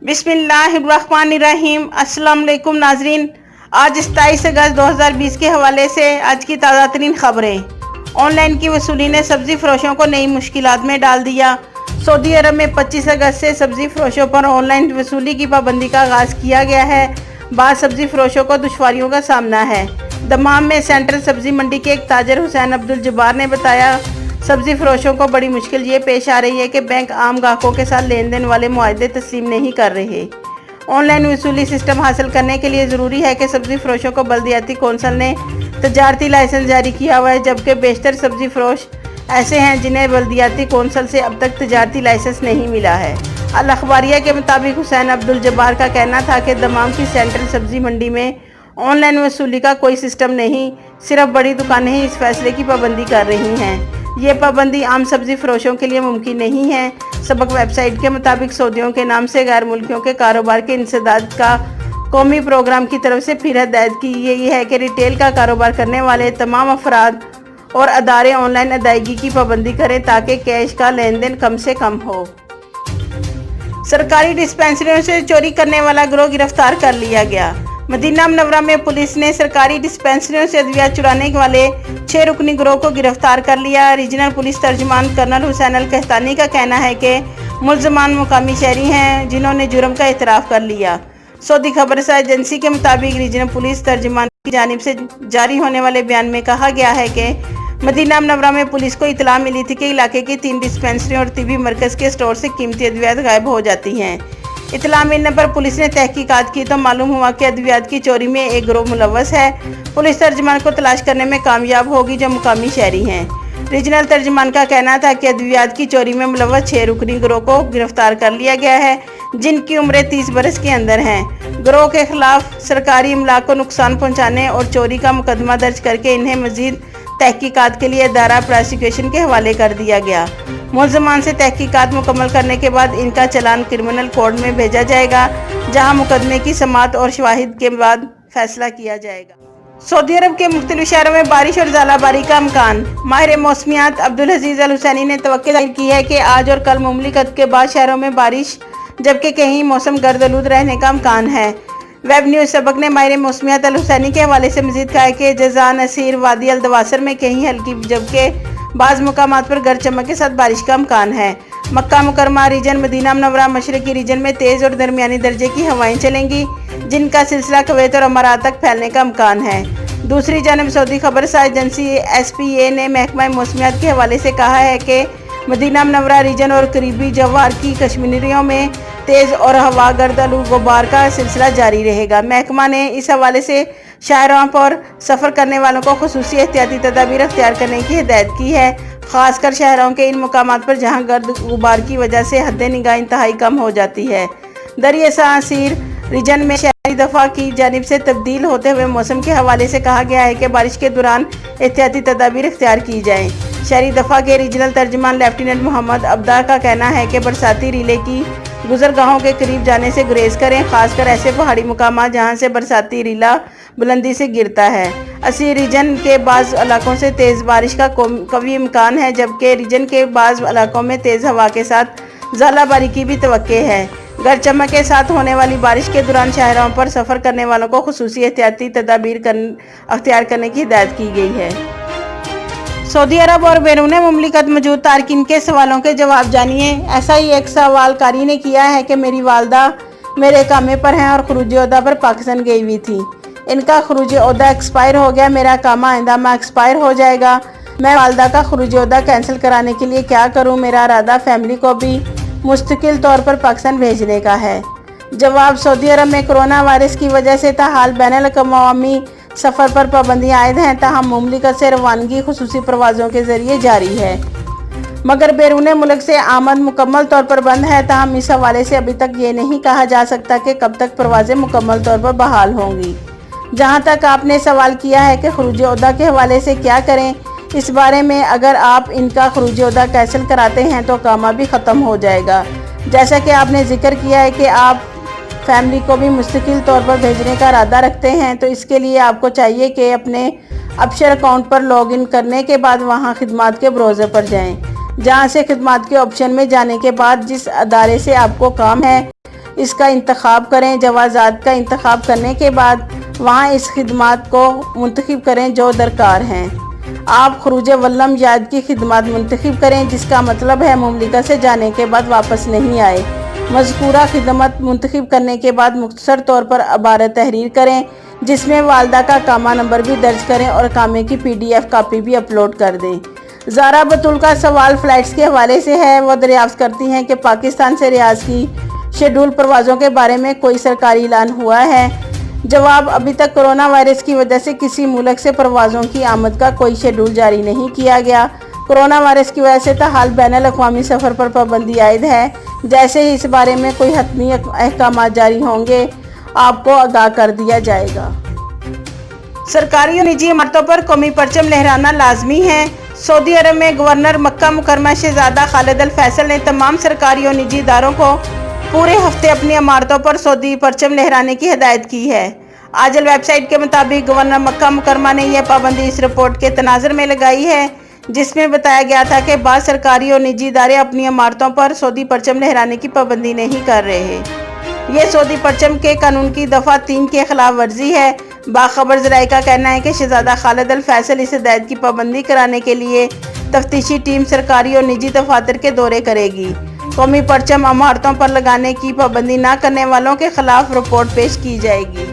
बिस्मिल्लाहिर्रहमानिर्रहीम। अस्सलाम वालेकुम नाजरीन। आज 27 अगस्त 2020 के हवाले से आज की ताज़ा तरीन खबरें। ऑनलाइन की वसूली ने सब्ज़ी फरोशों को नई मुश्किलात में डाल दिया। सऊदी अरब में 25 अगस्त से सब्ज़ी फरोशों पर ऑनलाइन वसूली की पाबंदी का आगाज़ किया गया है। बाद सब्ज़ी फरोशों को दुश्वारियों का सामना है। दमाम में सेंट्रल सब्ज़ी मंडी के एक ताजर हुसैन अब्दुल जब्बार ने बताया, सब्ज़ी फरोशों को बड़ी मुश्किल ये पेश आ रही है कि बैंक आम ग्राहकों के साथ लेन देन वाले मुआहदे तस्लीम नहीं कर रहे। ऑनलाइन वसूली सिस्टम हासिल करने के लिए ज़रूरी है कि सब्ज़ी फरोशों को बल्दियाती कौंसल ने तजारती लाइसेंस जारी किया हुआ है, जबकि बेशतर सब्ज़ी फरोश ऐसे हैं जिन्हें बल्दियाती कौंसल से अब तक तजारती लाइसेंस नहीं मिला है। अल अखबारिया के मुताबिक हुसैन अब्दुल जब्बार का कहना था कि दमाम की सेंट्रल सब्ज़ी मंडी में ऑनलाइन वसूली का कोई सिस्टम नहीं, सिर्फ बड़ी दुकानें ही इस फैसले की पाबंदी कर रही हैं। ये पाबंदी आम सब्ज़ी फरोशों के लिए मुमकिन नहीं है। सबक वेबसाइट के मुताबिक सऊदियों के नाम से गैर मुल्कियों के कारोबार के इंसदाद का कौमी प्रोग्राम की तरफ से फिर हिदायत की गई है कि रिटेल का कारोबार करने वाले तमाम अफराद और अदारे ऑनलाइन अदायगी की पाबंदी करें ताकि कैश का लेन देन कम से कम हो। सरकारी डिस्पेंसरियों से चोरी करने वाला गिरोह गिरफ्तार कर लिया गया। मदीना मुनव्वरा में पुलिस ने सरकारी डिस्पेंसरियों से अद्विया चुराने वाले 6 रुकनी गिरोह को गिरफ्तार कर लिया। रीजनल पुलिस तर्जुमान कर्नल हुसैन अल कहतानी का कहना है कि मुल्ज़मान मुकामी शहरी हैं जिन्होंने जुर्म का इतराफ़ कर लिया। सऊदी खबरसार एजेंसी के मुताबिक रीजनल पुलिस तर्जुमान की जानिब से जारी होने वाले बयान में कहा गया है कि मदीना मुनव्वरा में पुलिस को इतला मिली थी कि इलाके की 3 डिस्पेंसरी और तिबी मरकज़ के स्टोर से कीमती अद्वियात गायब हो जाती हैं। इतला मिलने पर पुलिस ने तहकीकात की तो मालूम हुआ कि अद्वियात की चोरी में एक गिरोह मुलव्वस है। पुलिस तर्जुमान को तलाश करने में कामयाब होगी जो मुकामी शहरी हैं। रीजनल तर्जुमान का कहना था कि अद्वियात की चोरी में मुलव्वस 6 रुकनी गिरोह को गिरफ्तार कर लिया गया है, जिनकी उम्रें 30 बरस के अंदर हैं। गिरोह के खिलाफ सरकारी इमलाक को नुकसान पहुँचाने और चोरी का मुकदमा दर्ज करके इन्हें मजीद तहकीकात के लिए अदारा प्रोसिक्यूशन के हवाले कर दिया गया। मुल्ज़मान से तहकीकात मुकम्मल करने के बाद इनका चलान क्रिमिनल कोर्ट में भेजा जाएगा, जहां मुकदमे की समाअत और शवाहिद के बाद फैसला किया जाएगा। सऊदी अरब के मुख्तलिफ शहरों में बारिश और ज़ालाबारी का इम्कान। माहिर मौसमियात अब्दुल अजीज़ अल हुसैनी ने तवक्को जाहिर की है कि आज और कल मुमलिकत के बाद शहरों में बारिश, जबकि कहीं मौसम गर्द-आलूद रहने का इम्कान है। वेब न्यूज़ सबक ने माहिर मौसमियात अल हुसैनी के हवाले से मजीद कहा है कि जज़ा, नसीर, वादी अल दवासर में कहीं हल्की जबकि बाज़ मुकामात पर गरज चमक के साथ बारिश का इम्कान है। Makkah Mukarramah region, Madinah Munawwarah, मशरकी रीजन में तेज़ और दरमियानी दर्जे की हवाएं चलेंगी, जिनका सिलसिला कुवैत और अमारात तक फैलने का इम्कान है। दूसरी जानब सऊदी खबरसार एजेंसी SPA ने महकमा मौसमियात के हवाले से कहा है कि मदीना मुनव्वरा रीजन और करीबी जवार की कश्मीरियों में तेज़ और हवा गर्द आलूद गुबार का सिलसिला जारी रहेगा। महकमा ने इस हवाले से शाहरों पर सफ़र करने वालों को खुसूसी एहतियाती तदाबीर अख्तियार करने की हिदायत की है, ख़ासकर शहरों के इन मकामात पर जहां गर्द गुबार की वजह से हद निगाह इंतहाई कम हो जाती है। दरिया सासीर रीजन में शहरी दफ़ा की जानिब से तब्दील होते हुए मौसम के हवाले से कहा गया है कि बारिश के दौरान एहतियाती तदाबीर अख्तियार की जाएँ। शहरी दफ़ा के रीजनल तर्जुमान लेफ्टिनेंट मोहम्मद अब्दा का कहना है कि बरसाती रीले की गुजरगाहों के करीब जाने से गुरेज करें, खासकर ऐसे पहाड़ी मुकामात जहां से बरसाती रीला बुलंदी से गिरता है। असी रीजन के बाज़ इलाकों से तेज़ बारिश का कवी इम्कान है, जबकि रीजन के बाज़ इलाकों में तेज़ हवा के साथ ज़ालाबारी की भी तवक्को है। गरज चमक के साथ होने वाली बारिश के दौरान शहरों पर सफ़र करने वालों को खुसूसी एहतियाती तदाबीर अख्तियार करने की हिदायत की गई है। सऊदी अरब और बैरून मुमलिकत मौजूद तारकीन के सवालों के जवाब जानिए। ऐसा ही एक सवाल कारी ने किया है कि मेरी वालदा मेरे कामे पर हैं और खरूज ओहदा पर पाकिस्तान गई हुई थी। इनका खरूज ओहदा एक्सपायर हो गया, मेरा कामा आइंदा में एक्सपायर हो जाएगा। मैं वालदा का खरूज ओहदा कैंसिल कराने के लिए क्या करूं? मेरा इरादा फैमिली को भी मुस्तकिल तौर पर पाकिस्तान भेजने का है। जवाब, सऊदी अरब में कोरोना वायरस की वजह से ताहाल बैनुल-अक़वामी सफ़र पर पाबंदियाँ आयद हैं, ताहम मुमलिकत से रवानगी खुसूसी परवाज़ों के ज़रिए जारी है, मगर बैरून मुल्क से आमद मुकम्मल तौर पर बंद है। ताहम इस हवाले से अभी तक ये नहीं कहा जा सकता कि कब तक परवाज़ें मुकम्मल तौर पर बहाल होंगी। जहाँ तक आपने सवाल किया है कि खरूज ओहदा के हवाले से क्या करें, इस बारे में अगर आप इनका खरूज ओहदा कैंसिल कराते हैं तो कामा भी ख़त्म हो जाएगा। जैसा कि आपने जिक्र किया है कि आप फैमिली को भी मुस्तकिल तौर पर भेजने का इरादा रखते हैं, तो इसके लिए आपको चाहिए कि अपने अपशर अकाउंट पर लॉगिन करने के बाद वहां खिदमात के ब्राउज़र पर जाएं, जहां से खिदमात के ऑप्शन में जाने के बाद जिस अदारे से आपको काम है اس کا انتخاب کریں۔ جوازات کا انتخاب کرنے کے بعد وہاں اس خدمات کو منتخب کریں جو درکار ہیں۔ آپ خروج ولم یاد کی خدمات منتخب کریں، جس کا مطلب ہے مملکت سے جانے کے بعد واپس نہیں آئے۔ مذکورہ خدمات منتخب کرنے کے بعد مختصر طور پر عبارت تحریر کریں، جس میں والدہ کا اقامہ نمبر بھی درج کریں اور اقامے کی PDF کاپی بھی اپلوڈ کر دیں۔ زارا بطول کا سوال فلائٹس کے حوالے سے ہے۔ وہ دریافت کرتی ہیں کہ پاکستان سے ریاض کی شیڈول پروازوں کے بارے میں کوئی سرکاری اعلان ہوا ہے؟ جواب: ابھی تک کرونا وائرس کی وجہ سے کسی ملک سے پروازوں کی آمد کا کوئی شیڈول جاری نہیں کیا گیا۔ کرونا وائرس کی وجہ سے تاحال بین الاقوامی سفر پر پابندی عائد ہے۔ جیسے ہی اس بارے میں کوئی حتمی احکامات جاری ہوں گے، آپ کو آگاہ کر دیا جائے گا۔ سرکاری اور نجی عمارتوں پر قومی پرچم لہرانا لازمی ہے۔ سعودی عرب میں گورنر مکہ مکرمہ شہزادہ خالد الفیصل نے تمام سرکاری اور نجی اداروں کو پورے ہفتے اپنی عمارتوں پر سعودی پرچم لہرانے کی ہدایت کی ہے۔ آجل ویب سائٹ کے مطابق گورنر مکہ مکرمہ نے یہ پابندی اس رپورٹ کے تناظر میں لگائی ہے، جس میں بتایا گیا تھا کہ بعض سرکاری اور نجی ادارے اپنی عمارتوں پر سعودی پرچم لہرانے کی پابندی نہیں کر رہے۔ یہ سعودی پرچم کے قانون کی دفعہ 3 کی خلاف ورزی ہے۔ باخبر ذرائع کا کہنا ہے کہ شہزادہ خالد الفیصل اس ہدایت کی پابندی کرانے کے لیے تفتیشی ٹیم سرکاری اور نجی دفاتر کے دورے کرے گی۔ قومی پرچم عمارتوں پر لگانے کی پابندی نہ کرنے والوں کے خلاف رپورٹ پیش کی جائے گی۔